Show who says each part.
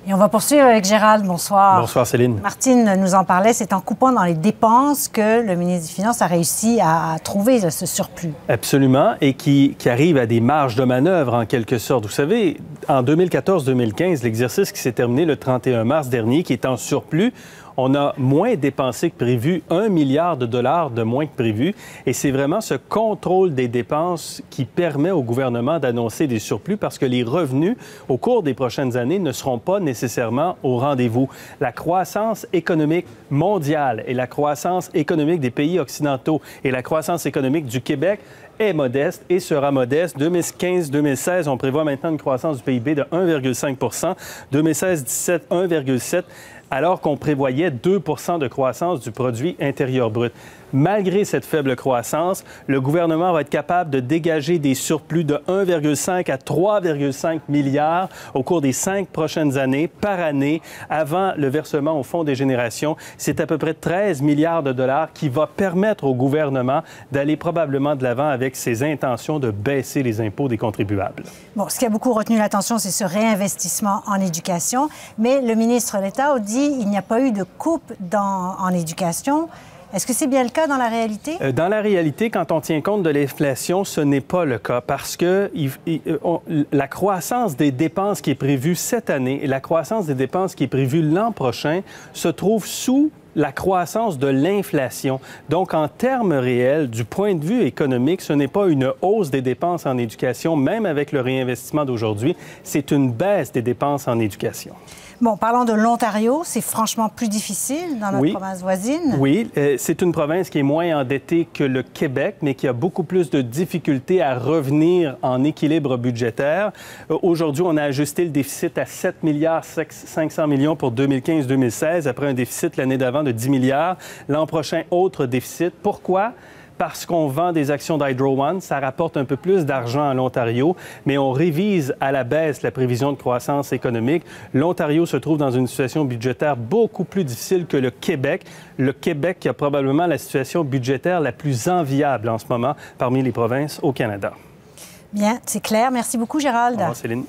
Speaker 1: Et on va poursuivre avec Gérald. Bonsoir.
Speaker 2: Bonsoir, Céline.
Speaker 1: Martine nous en parlait. C'est en coupant dans les dépenses que le ministre des Finances a réussi à trouver ce surplus.
Speaker 2: Absolument, et qui arrive à des marges de manœuvre, en quelque sorte. Vous savez, en 2014-2015, l'exercice qui s'est terminé le 31 mars dernier, qui est en surplus, on a moins dépensé que prévu, 1 milliard de dollars de moins que prévu. Et c'est vraiment ce contrôle des dépenses qui permet au gouvernement d'annoncer des surplus parce que les revenus, au cours des prochaines années, ne seront pas nécessairement au rendez-vous. La croissance économique mondiale et la croissance économique des pays occidentaux et la croissance économique du Québec est modeste et sera modeste. 2015-2016, on prévoit maintenant une croissance du PIB de 1,5 2016-17, 1,7 alors qu'on prévoyait 2 de croissance du produit intérieur brut. Malgré cette faible croissance, le gouvernement va être capable de dégager des surplus de 1,5 à 3,5 milliards au cours des 5 prochaines années, par année, avant le versement au Fonds des générations. C'est à peu près 13 milliards de dollars qui va permettre au gouvernement d'aller probablement de l'avant avec ses intentions de baisser les impôts des contribuables.
Speaker 1: Bon, ce qui a beaucoup retenu l'attention, c'est ce réinvestissement en éducation. Mais le ministre Letta dit qu'il n'y a pas eu de coupe en éducation. Est-ce que c'est bien le cas dans la réalité?
Speaker 2: Dans la réalité, quand on tient compte de l'inflation, ce n'est pas le cas parce que la croissance des dépenses qui est prévue cette année et la croissance des dépenses qui est prévue l'an prochain se trouve sous la croissance de l'inflation. Donc, en termes réels, du point de vue économique, ce n'est pas une hausse des dépenses en éducation, même avec le réinvestissement d'aujourd'hui, c'est une baisse des dépenses en éducation.
Speaker 1: Bon, parlons de l'Ontario, c'est franchement plus difficile dans notre province voisine.
Speaker 2: Oui, c'est une province qui est moins endettée que le Québec, mais qui a beaucoup plus de difficultés à revenir en équilibre budgétaire. Aujourd'hui, on a ajusté le déficit à 7 milliards 500 millions pour 2015-2016, après un déficit l'année d'avant de 10 milliards. L'an prochain, autre déficit. Pourquoi? Parce qu'on vend des actions d'Hydro One, ça rapporte un peu plus d'argent à l'Ontario, mais on révise à la baisse la prévision de croissance économique. L'Ontario se trouve dans une situation budgétaire beaucoup plus difficile que le Québec. Le Québec qui a probablement la situation budgétaire la plus enviable en ce moment parmi les provinces au Canada.
Speaker 1: Bien, c'est clair. Merci beaucoup, Gérald.
Speaker 2: Au revoir, Céline.